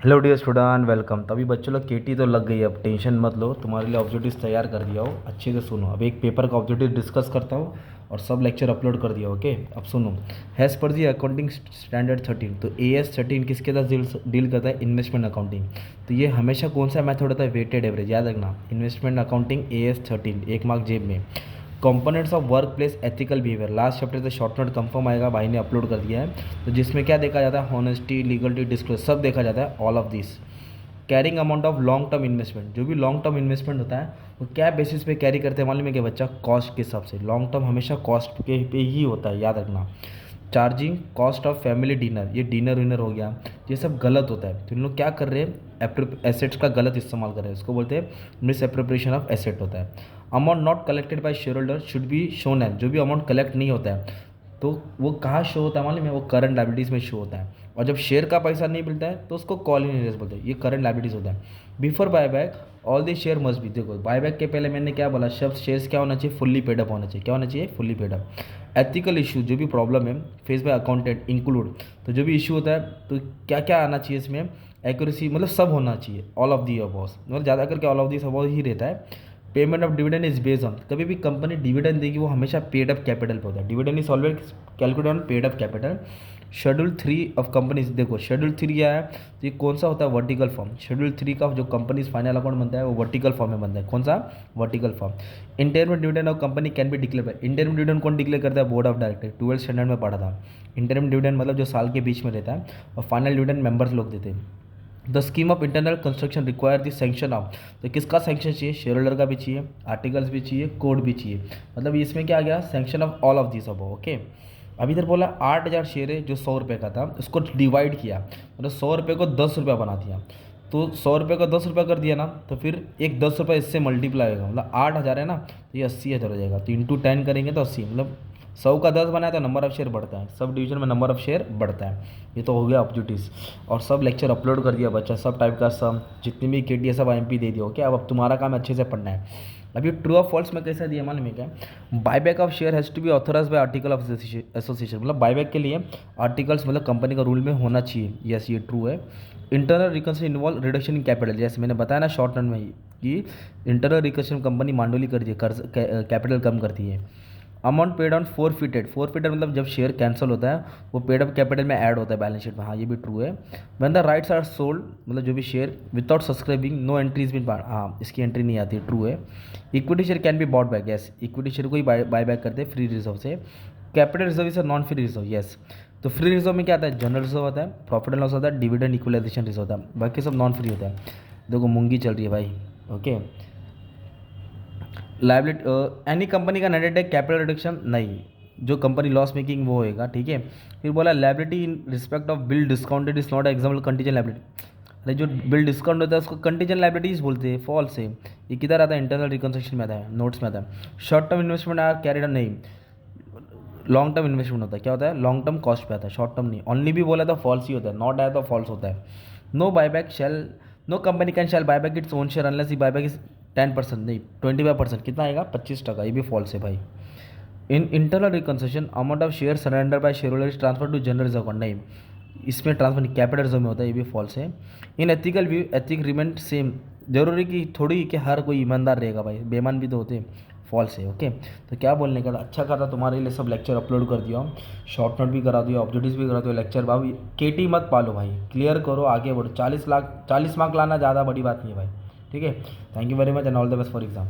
Hello dear student, welcome. तभी बच्चों लोग केटी तो लग गई है, अब टेंशन मत लो। तुम्हारे लिए ऑब्जेक्टिव्स तैयार कर दिया हो, अच्छे से सुनो। अब एक पेपर का ऑब्जेक्टिव डिस्कस करता हूँ और सब लेक्चर अपलोड कर दिया। ओके, अब सुनो। हैज़ पर दी अकाउंटिंग स्टैंडर्ड 13, तो AS 13 किसके साथ डील करता है? Investment accounting. तो ये हमेशा कौन सा मेथड होता है? Weighted average. याद रखना, इन्वेस्टमेंट अकाउंटिंग AS 13, एक मार्क जेब में। Components of work place ethical behaviour, last chapter से शॉर्ट नोट कंफर्म आएगा, भाई ने अपलोड कर दिया है। तो जिसमें क्या देखा जाता है? हॉनेस्टी, लीगलिटी, डिस्क्लोज, सब देखा जाता है, all of this. Carrying amount of long term investment, जो भी लॉन्ग टर्म इन्वेस्टमेंट होता है वो क्या बेसिस पे कैरी करते हैं मालूम है क्या बच्चा? कॉस्ट के हिसाब से। लॉन्ग टर्म हमेशा कॉस्ट के पे ही होता है, याद रखना। Charging cost of family dinner, ये डिनर विनर हो गया, ये सब गलत होता है। तो इन लोग क्या कर रहे हैं? एसेट्स का गलत इस्तेमाल कर रहे हैं, इसको बोलते हैं मिस एप्रोप्रिएशन ऑफ एसेट होता है। Amount not collected by share holder should be shown है, जो भी अमाउंट कलेक्ट नहीं होता है तो वो कहाँ शो होता है मालूम है? वो करंट लाइबिलिटीज़ में शो होता है। और जब शेयर का पैसा नहीं मिलता है तो उसको कॉल इन इंटरेस्ट बोलते हैं, ये करंट लाइबिलिटीज़ होता है। Before buyback all the share must be, देखो बायबैक के पहले मैंने क्या बोला शब्द? शेयर्स क्या होना चाहिए? फुल्ली पेड अप होना चाहिए। क्या होना चाहिए? Fully paid up. Ethical issue, जो भी प्रॉब्लम है फेस बाय अकाउंटेंट इंक्लूड, तो जो भी इशू होता है तो क्या क्या आना चाहिए इसमें? एक्यूरेसी, मतलब सब होना चाहिए, ऑल ऑफ दी अबव, मतलब ज़्यादा करके ऑल ऑफ दी अबव ही रहता है। Payment of dividend is based on, कभी भी कंपनी डिविडेंड देगी वो हमेशा पेड अप कैपिटल पे होता है। Dividend is always calculate on paid up capital. Schedule 3 of companies, देखो शेड्यूल 3 क्या है? तो ये कौन सा होता है? Vertical form. शेड्यूल 3 का जो कंपनीज फाइनल अकाउंट बनता है वो वर्टिकल फॉर्म में बनता है। कौन सा? Vertical form. Interim dividend of company can be declare by, interim dividend कौन डिक्लेयर करता है? Board of director. 12th standard में पढ़ा था। इंटरम डिविडेंड मतलब जो साल के बीच में रहता है, और फाइनल डिविडेंड मेंबर्स लोग देते हैं। The scheme of internal construction require the sanction of, तो किसका सेंक्शन चाहिए? शेयर होल्डर का भी चाहिए, आर्टिकल्स भी चाहिए, कोड भी चाहिए। मतलब इसमें क्या आ गया? Sanction of all of this अब। ओके, अब इधर बोला 8,000 शेयर है जो 100 रुपये का था, उसको डिवाइड किया, मतलब 100 रुपये को 10 रुपया बना दिया। तो 100 रुपये को 10 रुपया कर दिया ना, तो फिर एक 10 रुपये इससे मल्टीप्लाई होगा, मतलब 8,000 है ना, तो ये 80,000 हो जाएगा। तो इंटू 10 करेंगे तो 80, मतलब 100 का 10 बनाया तो नंबर ऑफ शेयर बढ़ता है, सब डिवीजन में नंबर ऑफ शेयर बढ़ता है। ये तो हो गया ऑब्जेक्टिव्स। और सब लेक्चर अपलोड कर दिया बच्चा, सब टाइप का सम जितनी भी केटी है सब IMP दे दिया। ओके, अब तुम्हारा काम अच्छे से पढ़ना है। अभी ट्रू ऑफ फॉल्स में कैसा दिया मालूम है क्या? Buyback of share has to be authorise by article of association, मतलब बायबैक के लिए आर्टिकल्स मतलब कंपनी का रूल में होना चाहिए। यस, ये ट्रू है। Internal reconciliation involve reduction in capital, जैसे मैंने बताया ना शॉर्ट टर्म में कि इंटरनल रिकन्सिलिएशन कंपनी मांडोली करती है, कर्ज कैपिटल कम करती है। Amount paid on forfeited, forfeited मतलब जब शेयर कैंसिल होता है वो पेड अप कैपिटल में ऐड होता है बैलेंस शीट में। हाँ, ये भी ट्रू है। When the rights are sold, मतलब जो भी share without subscribing no entries been, हाँ इसकी एंट्री नहीं आती, ट्रू है। Equity share can be bought back, yes equity share को ही बाय बैक करते हैं फ्री रिजर्व से। Capital reserve is non free reserve, yes. तो फ्री रिजर्व में क्या आता है? जनरल रिजर्व होता है, प्रॉफिट एंड लॉस होता है, डिविडेंड इक्वलाइजेशन रिजर्व होता है, बाकी सब नॉन फ्री होता है। देखो मूंगी चल रही है भाई। ओके, लाइबिलिटी एनी कंपनी का नेट डेट कैपिटल रिडक्शन नहीं, जो कंपनी लॉस मेकिंग वो होएगा, ठीक है। फिर बोला liability in respect of bill discounted is not example contingent liability, अरे जो बिल डिस्काउंट होता है उसको कंटीजेंट लाइबिलिटीज बोलते हैं, फॉल्स है। ये किधर आता है? इंटरनल रिकंस्ट्रक्शन में आता है, नोट्स में आता है। Short term investment are carried on, नहीं लॉन्ग टर्म इन्वेस्टमेंट होता है। क्या होता है? लॉन्ग टर्म कॉस्ट पे आता है, शॉर्ट टर्म नहीं। ओनली भी बोला तो फॉल्स ही होता है, नॉट आया तो फॉल्स होता है। No buyback shall, no company can shall buyback its own share unless the buyback is 10%, नहीं 25%, कितना आएगा? 25%, ये भी फॉल्स है भाई। In internal reconstruction amount of share surrender by share holder is transfer to general reserve account, नहीं इसमें transfer capital reserve में होता है, ये भी फॉल्स है। In ethical view ethic remain same, जरूरी कि थोड़ी कि हर कोई ईमानदार रहेगा भाई, बेईमान भी तो होते हैं, फॉल्स है। ओके, तो क्या बोलने का था? अच्छा था तुम्हारे लिए, सब लेक्चर अपलोड कर दिया, शॉर्ट नोट भी करा दिया, ऑब्जेक्टिव्स भी करा दिया। लेक्चर भाई केटी मत पालो भाई, क्लियर करो, आगे बढ़ो। 40 मार्क लाना ज़्यादा बड़ी बात नहीं है भाई, ठीक है। Thank you very much and all the best for exam.